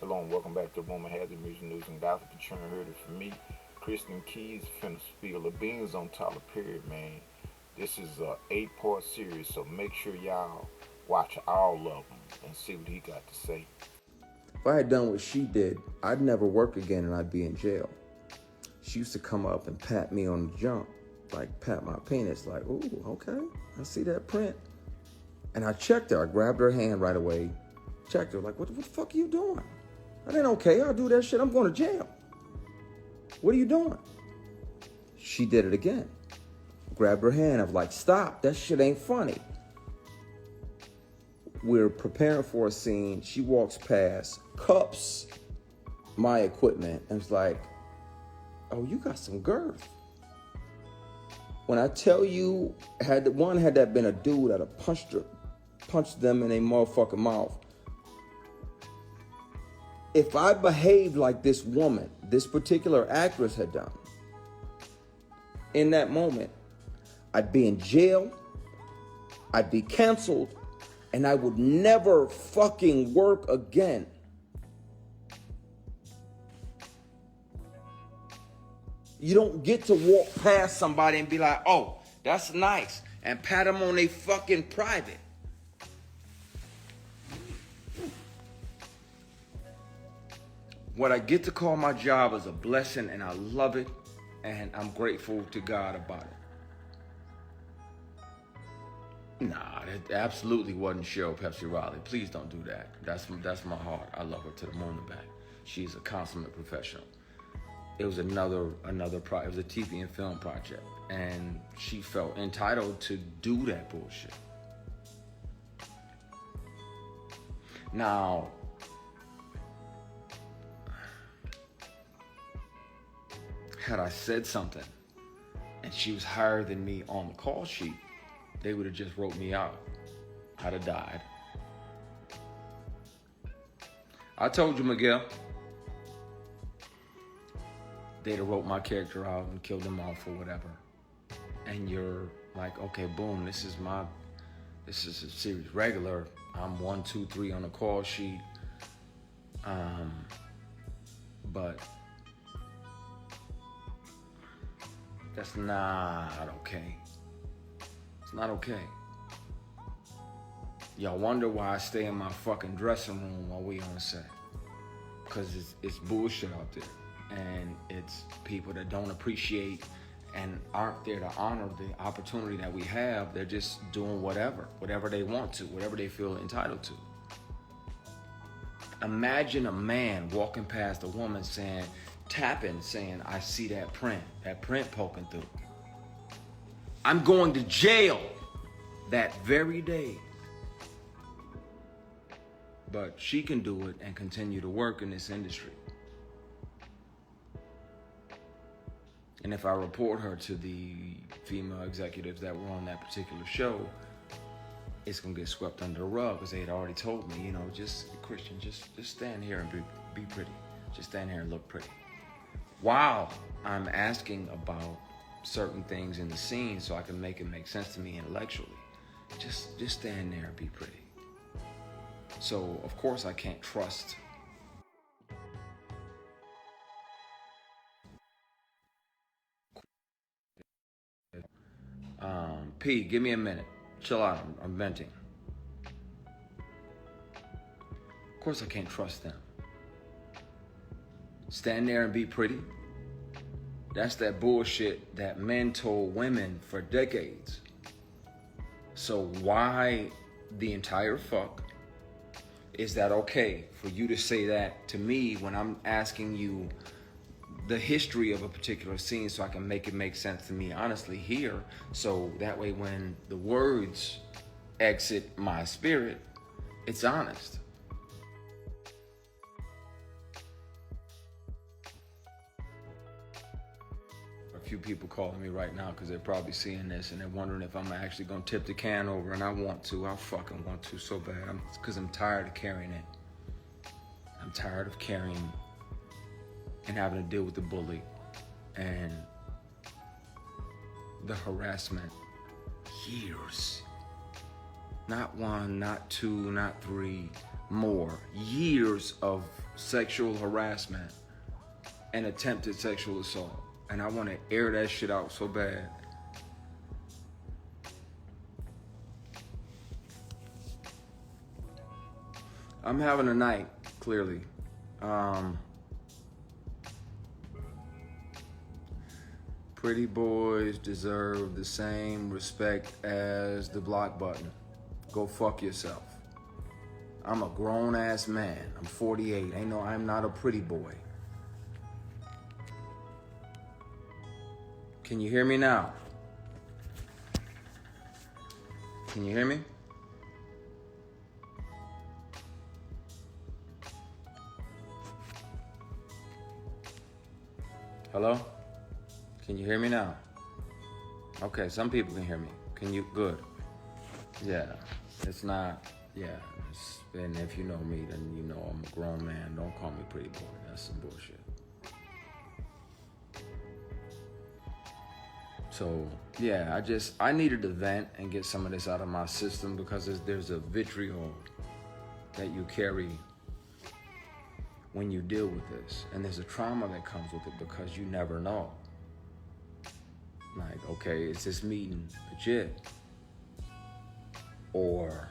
Hello and welcome back to Woman Has the Music News and Gossip. The churn heard it from me. Kristen Keys finna spill the beans on Tyler Perry, man. This is a 8-part series, so make sure y'all watch all of them and see what he got to say. If I had done what she did, I'd never work again and I'd be in jail. She used to come up and pat me on the jump, like pat my penis, like, ooh, okay, I see that print. And I checked her, I grabbed her hand right away, checked her, like, what the fuck are you doing? I ain't okay, I'll do that shit, I'm going to jail. What are you doing? She did it again. Grabbed her hand, I was like, stop, that shit ain't funny. We're preparing for a scene, she walks past, cups my equipment, and it's like, oh, you got some girth. When I tell you, had that been a dude, I'd have punched them in their motherfucking mouth. If I behaved like this woman, this particular actress had done, in that moment, I'd be in jail, I'd be canceled, and I would never fucking work again. You don't get to walk past somebody and be like, oh, that's nice, and pat them on their fucking private. What I get to call my job is a blessing, and I love it, and I'm grateful to God about it. Nah, that absolutely wasn't Cheryl Pepsi Riley. Please don't do that. That's my heart. I love her to the moon and back. She's a consummate professional. It was another project. It was a TV and film project, and she felt entitled to do that bullshit. Now, had I said something and she was higher than me on the call sheet, they would have just wrote me out. I'd have died. I told you, Miguel. They'd have wrote my character out and killed him off or whatever. And you're like, okay, boom, this is a series regular. I'm 1, 2, 3 on the call sheet. But that's not okay. It's not okay. Y'all wonder why I stay in my fucking dressing room while we on set. Cause it's bullshit out there. And it's people that don't appreciate and aren't there to honor the opportunity that we have. They're just doing whatever they want to, whatever they feel entitled to. Imagine a man walking past a woman saying, I see that print poking through. I'm going to jail that very day. But she can do it and continue to work in this industry. And if I report her to the female executives that were on that particular show, it's gonna get swept under the rug because they had already told me, just Christian, just stand here and be pretty. Just stand here and look pretty. While I'm asking about certain things in the scene so I can make it make sense to me intellectually, just stand there and be pretty. So of course I can't trust. P, give me a minute. Chill out, I'm venting. Of course I can't trust them. Stand there and be pretty. That's that bullshit that men told women for decades. So why the entire fuck is that okay for you to say that to me when I'm asking you the history of a particular scene so I can make it make sense to me honestly here, so that way when the words exit my spirit, it's honest. A few people calling me right now because they're probably seeing this and they're wondering if I'm actually gonna tip the can over, and I want to. I fucking want to so bad. Because I'm tired of carrying it. I'm tired of carrying and having to deal with the bully and the harassment. Years. Not 1, not 2, not 3, more. Years of sexual harassment and attempted sexual assault. And I want to air that shit out so bad. I'm having a night, clearly. Pretty boys deserve the same respect as the block button. Go fuck yourself. I'm a grown-ass man. I'm 48. I'm not a pretty boy. Can you hear me now? Can you hear me? Hello? Can you hear me now? Okay, some people can hear me. Can you? Good. Yeah, it's not, yeah. And if you know me, then you know I'm a grown man. Don't call me pretty boy. That's some bullshit. So, yeah, I needed to vent and get some of this out of my system because there's a vitriol that you carry when you deal with this. And there's a trauma that comes with it because you never know. Like, okay, is this meeting legit? Or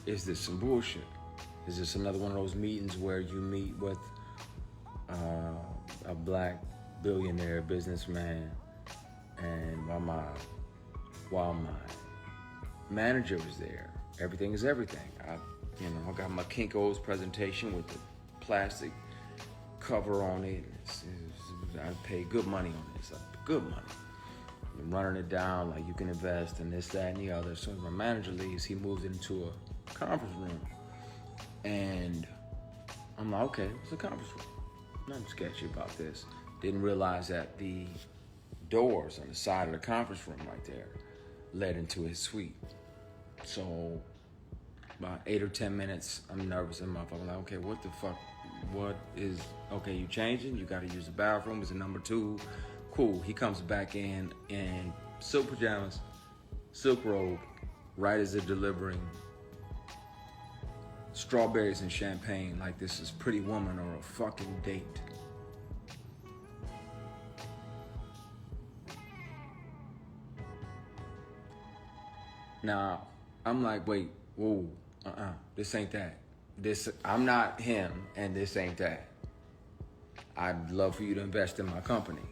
is this some bullshit? Is this another one of those meetings where you meet with a black billionaire businessman, and while my manager was there, everything is everything. I got my Kinko's presentation with the plastic cover on it. I paid good money on this, good money. I'm running it down like you can invest in this, that, and the other. So when my manager leaves, he moves into a conference room. And I'm like, okay, what's the conference room? Nothing sketchy about this. Didn't realize that the doors on the side of the conference room right there led into his suite. So about 8 or 10 minutes, I'm nervous in my phone. I'm like, okay, what the fuck? Okay, you changing? You got to use the bathroom. Is it number 2? Cool. He comes back in silk pajamas, silk robe, right as they're delivering strawberries and champagne like this is Pretty Woman or a fucking date. Now, I'm like, wait, whoa, this ain't that. I'm not him, and this ain't that. I'd love for you to invest in my company.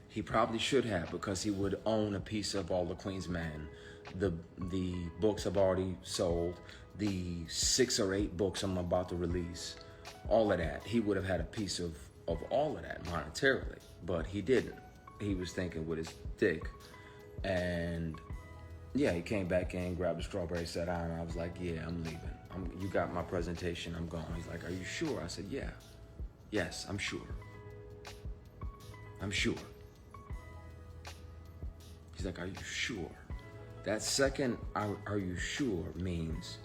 He probably should have, because he would own a piece of all the Queensman. The books I've already sold, the 6 or 8 books I'm about to release, all of that. He would have had a piece of all of that monetarily, but he didn't. He was thinking with his dick. And yeah, he came back in, grabbed a strawberry, sat down, and I was like, yeah, I'm leaving. You got my presentation, I'm gone. He's like, are you sure? I said, yeah. Yes, I'm sure. I'm sure. He's like, are you sure? That second, are you sure, means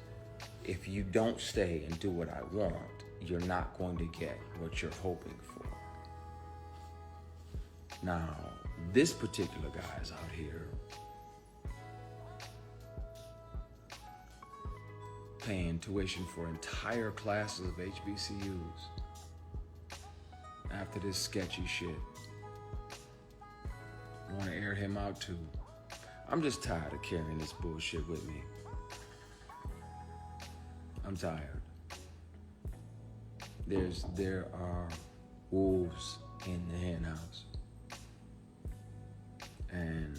if you don't stay and do what I want, you're not going to get what you're hoping for. Now, this particular guy is out here paying tuition for entire classes of HBCUs after this sketchy shit. I want to air him out too. I'm just tired of carrying this bullshit with me. I'm tired. There are wolves in the hen house. And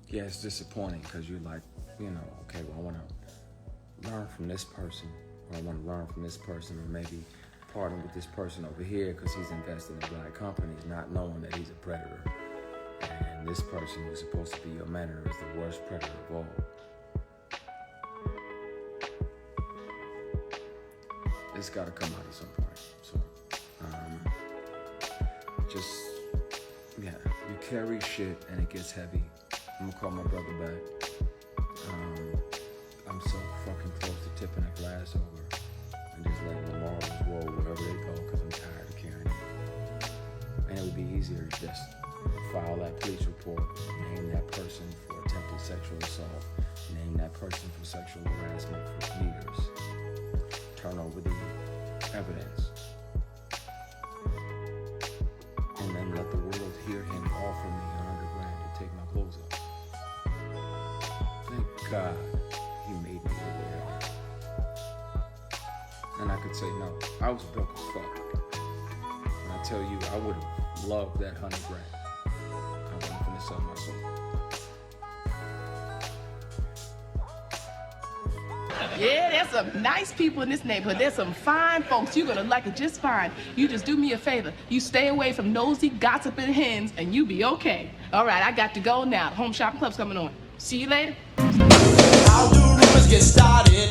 yeah, it's disappointing because you're like, okay, well, I want to learn from this person, or I want to learn from this person, or maybe partner with this person over here because he's invested in black companies, not knowing that he's a predator. And this person who's supposed to be your mentor is the worst predator of all. It's got to come out at some point. So, you carry shit and it gets heavy. I'm gonna call my brother back. I'm so fucking close to tipping a glass over and just letting the morals roll wherever they go because I'm tired of carrying it. And it would be easier to just file that police report, name that person. sexual assault, name that person for sexual harassment for years, turn over the evidence, and then let the world hear him offer me $100,000 to take my clothes off. Thank God he made me aware of that. And I could say no. I was broke as fuck. And I tell you, I would have loved that $100,000. I wasn't finna sell my soul. Yeah, there's some nice people in this neighborhood. There's some fine folks. You're gonna like it just fine. You just do me a favor. You stay away from nosy, gossiping hens, and you be okay. All right, I got to go now. The Home Shopping Club's coming on. See you later. How do rumors get started?